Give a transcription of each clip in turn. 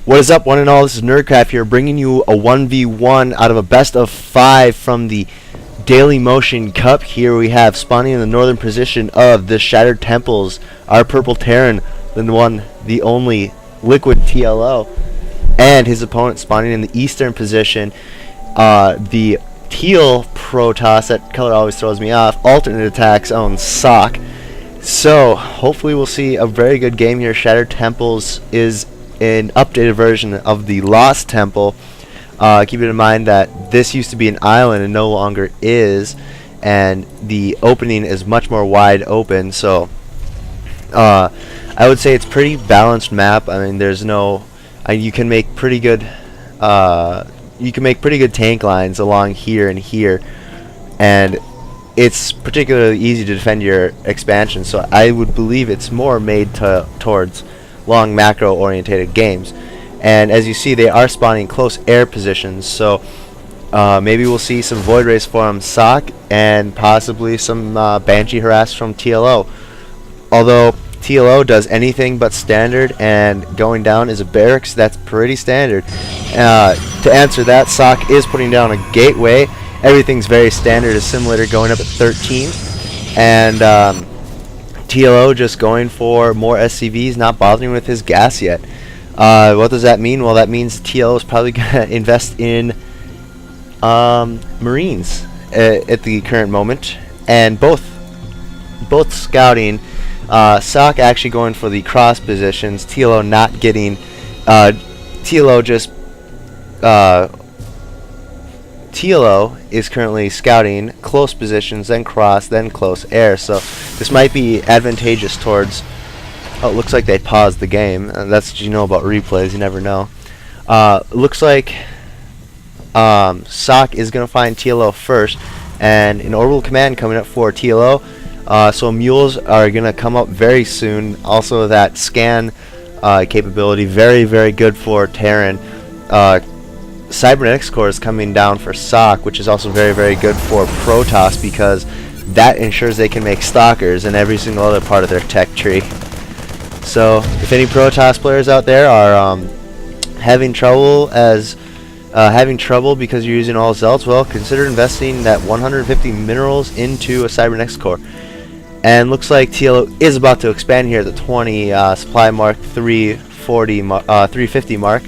What is up, one and all? This is Nerdcraft here, bringing you a 1v1 out of a best of 5 from the Daily Motion Cup. Here we have spawning in the northern position of the Shattered Temples, our purple Terran, the one, the only LiquidTLO, and his opponent spawning in the eastern position, the teal Protoss. That color always throws me off. Alternate Attack's own Sock. So hopefully we'll see a very good game here. Shattered Temples is an updated version of the Lost Temple. Keep it in mind that this used to be an island and no longer is, and the opening is much more wide open. So I would say it's pretty balanced map. I mean, there's no you can make pretty good tank lines along here and here, and it's particularly easy to defend your expansion. So I would believe it's more made towards long macro orientated games. And as you see, they are spawning close air positions, so maybe we'll see some Void Rays from aTnSocke and possibly some Banshee Harass from TLO. Although TLO does anything but standard, and going down is a barracks, that's pretty standard. To answer that, aTnSocke is putting down a gateway. Everything's very standard. Assimilator going up at 13, and TLO just going for more SCVs, not bothering with his gas yet. What does that mean? Well, that means TLO is probably going to invest in Marines at the current moment, and both scouting. aTnSocke actually going for the cross positions. TLO not getting. TLO is currently scouting close positions, then cross, then close air. So this might be advantageous towards. Oh, it looks like they paused the game. That's what you know about replays. You never know. Looks like aTnSocke is going to find TLO first, and an orbital command coming up for TLO. So mules are going to come up very soon. Also, that scan capability, very, very good for Terran. Cybernetics core is coming down for aTnSocke, which is also very, very good for Protoss, because that ensures they can make stalkers and every single other part of their tech tree. So if any Protoss players out there are having trouble because you're using all Zelts, well, consider investing that 150 minerals into a Cybernetics core. And looks like TLO is about to expand here at the 20 supply mark, 350 mark.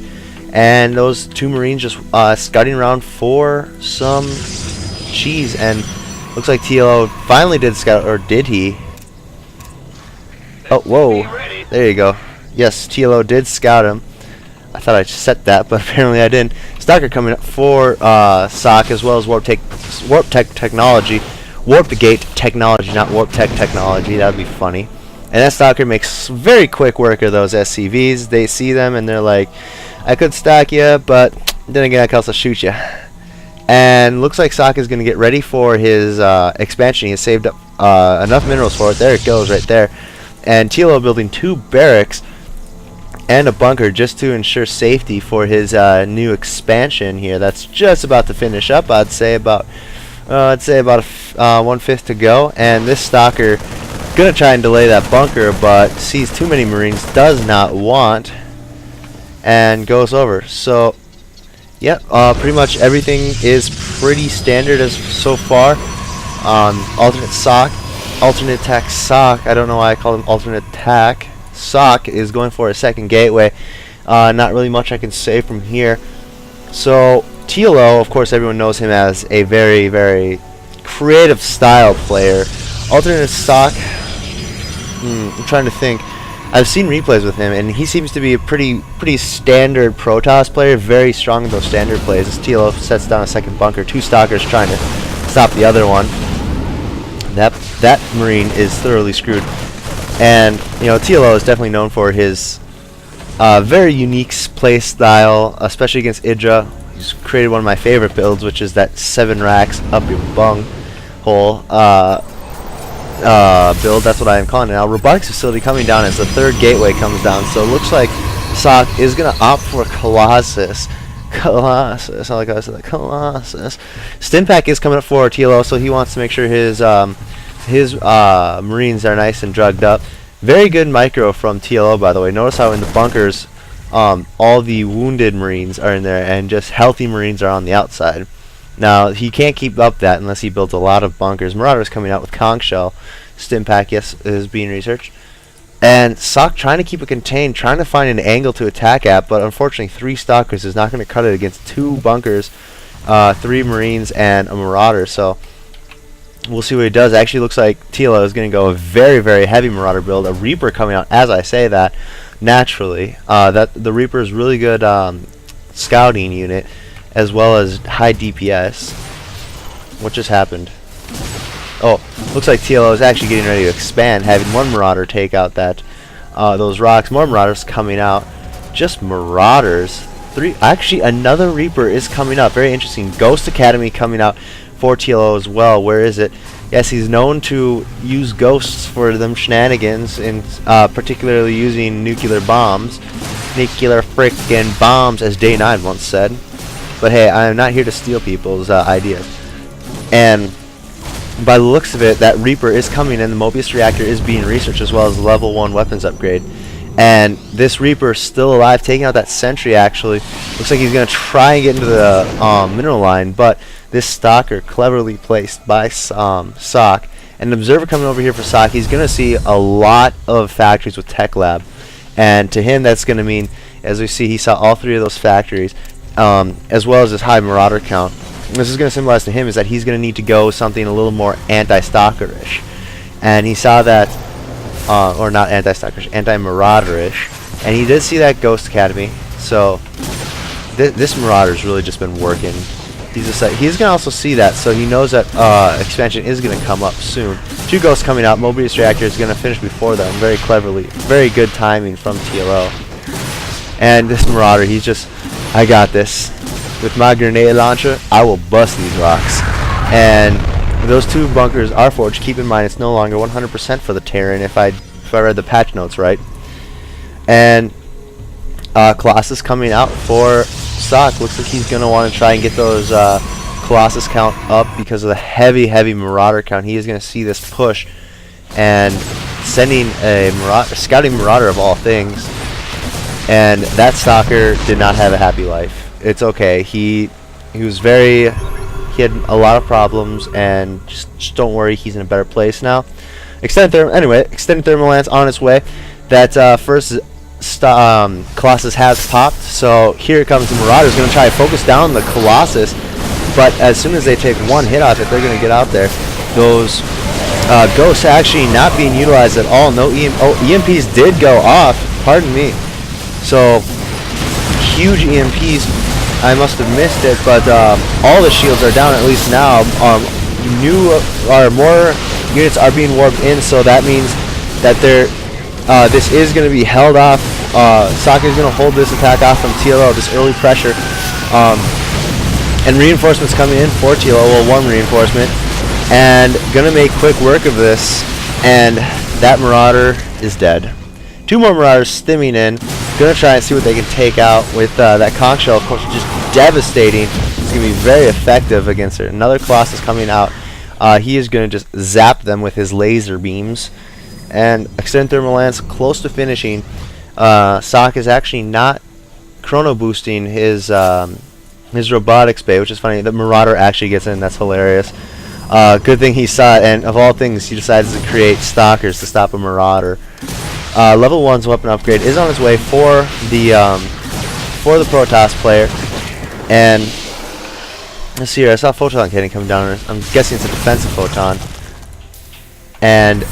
And those two Marines just scouting around for some cheese, and looks like TLO finally did scout, or did he? Oh, whoa, there you go. Yes, TLO did scout him. I thought I set that, but apparently I didn't. Stalker coming up for aTnSocke, as well as Warp Tech Technology. Warp the Gate Technology, not Warp Tech Technology. That would be funny. And that Stalker makes very quick work of those SCVs. They see them and they're like, I could stack you, but then again I could also shoot you. And looks like aTnSocke is going to get ready for his expansion. He has saved up enough minerals for it. There it goes right there. And TLO building 2 barracks and a bunker just to ensure safety for his new expansion here. That's just about to finish up. I'd say about 1/5 to go. And this Stalker gonna try and delay that bunker, but sees too many Marines, does not want, and goes over. So yep, pretty much everything is pretty standard as so far. Alternate attack aTnSocke, I don't know why I call him alternate attack. aTnSocke is going for a second gateway. Not really much I can say from here. So TLO, of course, everyone knows him as a very, very creative style player. Alternate aTnSocke, I'm trying to think. I've seen replays with him, and he seems to be a pretty standard Protoss player, very strong in those standard plays. As TLO sets down a second bunker, 2 stalkers trying to stop the other one. That Marine is thoroughly screwed. And you know, TLO is definitely known for his very unique play style, especially against Idra. He's created one of my favorite builds, which is that 7 racks up your bung hole build. That's what I am calling it now. Robotics facility coming down as the 3rd gateway comes down. So it looks like aTnSocke is going to opt for Colossus. I like how I said that. Colossus. Stimpak is coming up for TLO, so he wants to make sure his Marines are nice and drugged up. Very good micro from TLO, by the way. Notice how in the bunkers all the wounded Marines are in there, and just healthy Marines are on the outside. Now, he can't keep up that unless he builds a lot of bunkers. Marauder's coming out with conch shell. Stimpak, yes, is being researched. And aTnSocke trying to keep it contained, trying to find an angle to attack at, but unfortunately 3 stalkers is not going to cut it against 2 bunkers, 3 Marines, and a Marauder. So we'll see what he does. Actually looks like TLO is going to go a very, very heavy Marauder build. A Reaper coming out, as I say that, naturally. That the Reaper is really good scouting unit, as well as high DPS. What just happened? Oh, looks like TLO is actually getting ready to expand, having 1 Marauder take out that those rocks. More Marauders coming out. Just Marauders. 3. Actually, another Reaper is coming up. Very interesting. Ghost Academy coming out for TLO as well. Where is it? Yes, he's known to use ghosts for them shenanigans, and particularly using nuclear bombs. Nuclear frickin' bombs, as Day 9 once said. But hey, I am not here to steal people's ideas. And by the looks of it, that Reaper is coming in. The Mobius reactor is being researched, as well as level 1 weapons upgrade. And this Reaper is still alive, taking out that sentry. Actually looks like he's going to try and get into the mineral line, but this stalker cleverly placed by aTnSocke. And an observer coming over here for aTnSocke, he's going to see a lot of factories with Tech Lab, and to him that's going to mean, as we see, he saw all 3 of those factories, as well as this high Marauder count. And this is going to symbolize to him is that he's going to need to go something a little more anti-stalkerish, and he saw that, or not anti-stalkerish, anti-Marauderish, and he did see that Ghost Academy. So this Marauder's really just been working. He's going to also see that, so he knows that expansion is going to come up soon. 2 ghosts coming out. Mobius reactor is going to finish before them, very cleverly. Very good timing from TLO. And this Marauder, he's just, I got this. With my grenade launcher, I will bust these rocks. And those 2 bunkers are forged. Keep in mind, it's no longer 100% for the Terran, if I read the patch notes right. And Colossus coming out for aTnSocke. Looks like he's going to want to try and get those Colossus count up because of the heavy, heavy Marauder count. He is going to see this push and sending a scouting Marauder of all things. And that stalker did not have a happy life. It's okay. He was very, he had a lot of problems, and just don't worry, he's in a better place now. Extended thermal lance on its way. That first Colossus has popped, so here comes the Marauder's going to try to focus down the Colossus, but as soon as they take 1 hit off it, they're going to get out there. Those ghosts actually not being utilized at all. No EMPs did go off, pardon me. So huge EMPs. I must have missed it, but all the shields are down at least now. More units are being warped in, so that means that this is going to be held off. aTnSocke is going to hold this attack off from TLO, this early pressure. And reinforcements coming in for TLO, well, 1 reinforcement. And going to make quick work of this, and that Marauder is dead. 2 more Marauders stimming in. Going to try and see what they can take out with that conch shell. Of course, just devastating. It's going to be very effective against it. Another Colossus coming out. He is going to just zap them with his laser beams. And extended thermal lance close to finishing. aTnSocke is actually not chrono boosting his robotics bay, which is funny. The Marauder actually gets in. That's hilarious. Good thing he saw it, and of all things, he decides to create stalkers to stop a Marauder. Level 1's weapon upgrade is on its way for the Protoss player, and let's see here. I saw photon cannon come down. I'm guessing it's a defensive photon, and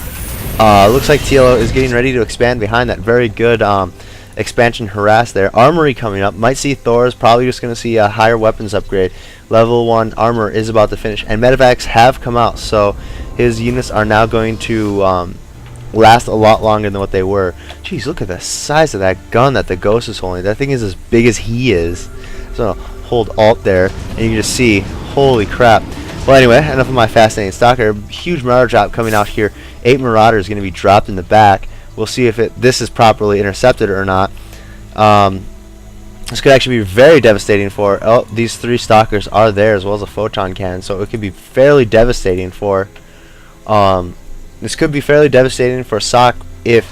looks like TLO is getting ready to expand behind that. Very good expansion harass there. Armory coming up. Might see Thor's probably just going to see a higher weapons upgrade. Level 1 armor is about to finish, and medevacs have come out, so his units are now going to last a lot longer than what they were. Jeez, look at the size of that gun that the Ghost is holding. That thing is as big as he is. So hold Alt there, and you can just see, holy crap. Well, anyway, enough of my fascinating stalker. Huge Marauder drop coming out here. 8 Marauders going to be dropped in the back. We'll see if this is properly intercepted or not. This could actually be very devastating for... Oh, these 3 stalkers are there, as well as a photon cannon, so it could be fairly devastating for... This could be fairly devastating for aTnSocke if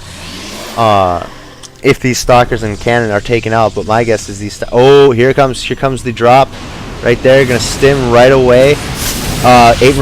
if these stalkers and cannon are taken out, but my guess is these. Oh, here comes the drop, right there. Gonna stim right away. 8